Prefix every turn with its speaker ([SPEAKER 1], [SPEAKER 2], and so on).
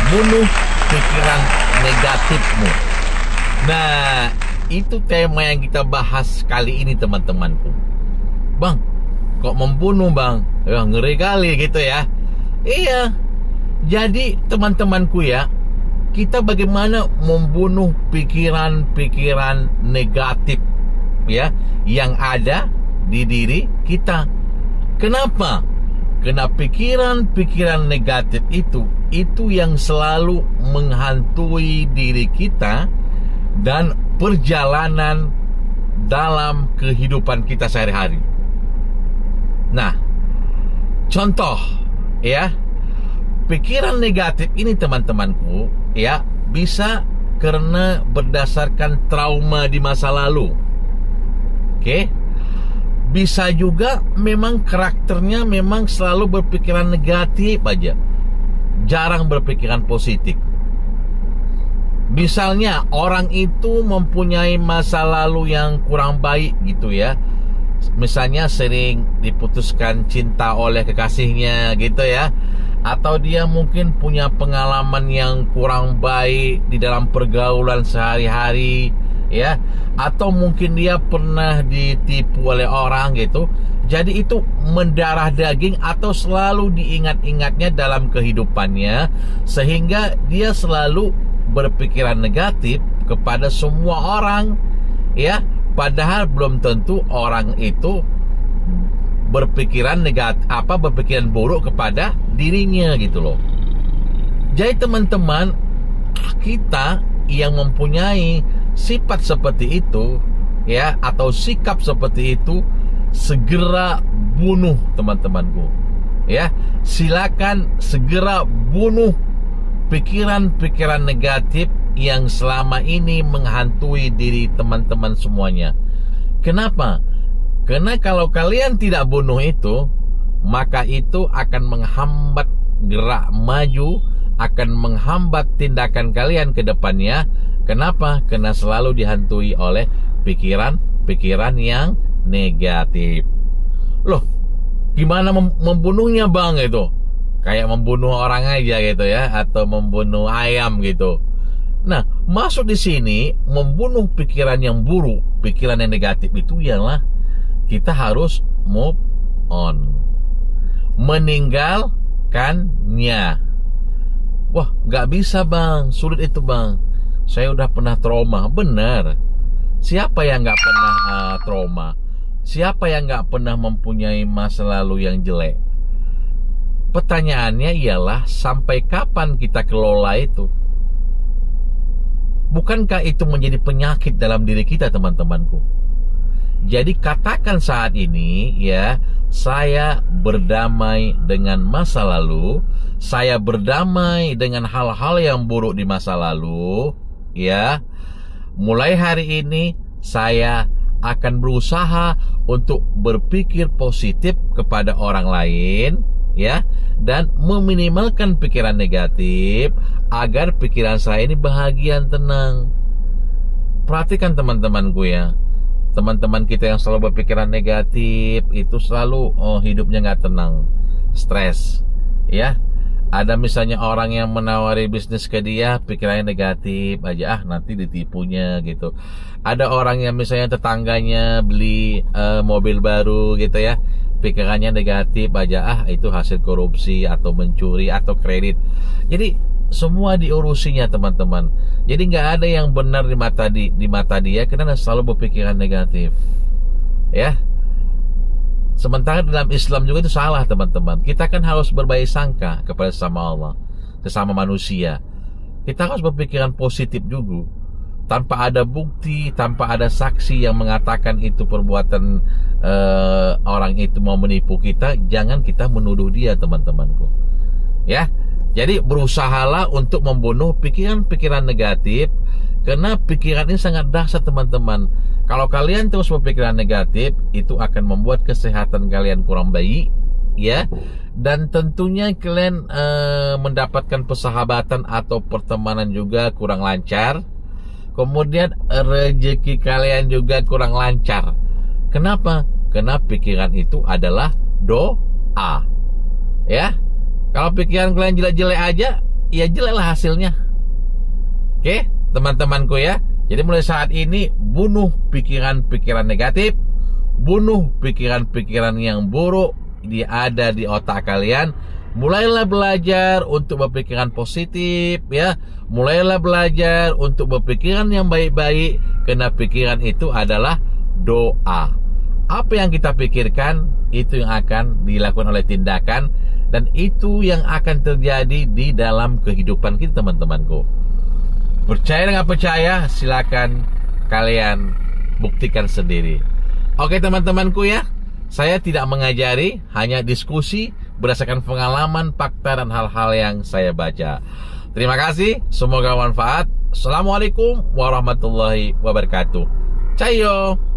[SPEAKER 1] bunuh pikiran negatifmu. Nah, itu tema yang kita bahas kali ini teman-temanku. Bang, kok membunuh bang? Ya, ngeri kali gitu ya. Iya. Jadi teman-temanku ya, kita bagaimana membunuh pikiran-pikiran negatif ya yang ada di diri kita. Kenapa? Karena pikiran-pikiran negatif itu yang selalu menghantui diri kita dan perjalanan dalam kehidupan kita sehari-hari. Nah, contoh ya, pikiran negatif ini teman-temanku ya bisa karena berdasarkan trauma di masa lalu. Oke? Bisa juga memang karakternya memang selalu berpikiran negatif aja. Jarang berpikiran positif. Misalnya orang itu mempunyai masa lalu yang kurang baik gitu ya. Misalnya sering diputuskan cinta oleh kekasihnya gitu ya. Atau dia mungkin punya pengalaman yang kurang baik di dalam pergaulan sehari-hari ya, atau mungkin dia pernah ditipu oleh orang gitu. Jadi itu mendarah daging atau selalu diingat-ingatnya dalam kehidupannya, sehingga dia selalu berpikiran negatif kepada semua orang ya, padahal belum tentu orang itu berpikiran negatif berpikiran buruk kepada dirinya gitu loh. Jadi teman-teman, kita yang mempunyai sifat seperti itu ya, atau sikap seperti itu, segera bunuh teman-temanku ya. Silakan segera bunuh pikiran-pikiran negatif yang selama ini menghantui diri teman-teman semuanya. Kenapa? Karena kalau kalian tidak bunuh itu, maka itu akan menghambat gerak maju, akan menghambat tindakan kalian ke depannya. Kenapa? Karena selalu dihantui oleh pikiran-pikiran yang negatif. Loh, gimana membunuhnya bang itu? Kayak membunuh orang aja gitu ya, atau membunuh ayam gitu. Nah, masuk di sini membunuh pikiran yang buruk, pikiran yang negatif itu ialah kita harus move on, meninggalkannya. Wah, nggak bisa bang, sulit itu bang. Saya udah pernah trauma. Benar. Siapa yang nggak pernah trauma? Siapa yang nggak pernah mempunyai masa lalu yang jelek? Pertanyaannya ialah sampai kapan kita kelola itu? Bukankah itu menjadi penyakit dalam diri kita teman-temanku? Jadi katakan saat ini ya, saya berdamai dengan masa lalu, saya berdamai dengan hal-hal yang buruk di masa lalu ya. Mulai hari ini saya akan berusaha untuk berpikir positif kepada orang lain ya, dan meminimalkan pikiran negatif agar pikiran saya ini bahagia dan tenang. Perhatikan teman-temanku ya, teman-teman kita yang selalu berpikiran negatif itu selalu hidupnya nggak tenang, stres ya. Ada misalnya orang yang menawari bisnis ke dia, pikirannya negatif aja, nanti ditipunya gitu. Ada orang yang misalnya tetangganya beli mobil baru gitu ya, pikirannya negatif aja, itu hasil korupsi atau mencuri atau kredit. Jadi semua diurusinya teman-teman. Jadi nggak ada yang benar di mata dia karena selalu berpikiran negatif ya. Sementara dalam Islam juga itu salah teman-teman. Kita kan harus berbaik sangka kepada sesama Allah, sesama manusia. Kita harus berpikiran positif juga. Tanpa ada bukti, tanpa ada saksi yang mengatakan itu perbuatan orang itu mau menipu kita, jangan kita menuduh dia teman-temanku ya. Jadi berusahalah untuk membunuh pikiran-pikiran negatif, karena pikiran ini sangat dahsyat teman-teman. Kalau kalian terus berpikiran negatif, itu akan membuat kesehatan kalian kurang baik ya, dan tentunya kalian mendapatkan persahabatan atau pertemanan juga kurang lancar. Kemudian rezeki kalian juga kurang lancar. Kenapa? Karena pikiran itu adalah doa ya. Kalau pikiran kalian jelek-jelek aja, ya jeleklah hasilnya. Oke, teman-temanku ya. Jadi mulai saat ini bunuh pikiran-pikiran negatif, bunuh pikiran-pikiran yang buruk ada di otak kalian. Mulailah belajar untuk berpikiran positif ya. Mulailah belajar untuk berpikiran yang baik-baik, karena pikiran itu adalah doa. Apa yang kita pikirkan itu yang akan dilakukan oleh tindakan, dan itu yang akan terjadi di dalam kehidupan kita, teman-temanku. Percaya dengan percaya, silakan kalian buktikan sendiri. Oke teman-temanku ya, saya tidak mengajari, hanya diskusi berdasarkan pengalaman, fakta, dan hal-hal yang saya baca. Terima kasih, semoga bermanfaat. Assalamualaikum warahmatullahi wabarakatuh. Cayo.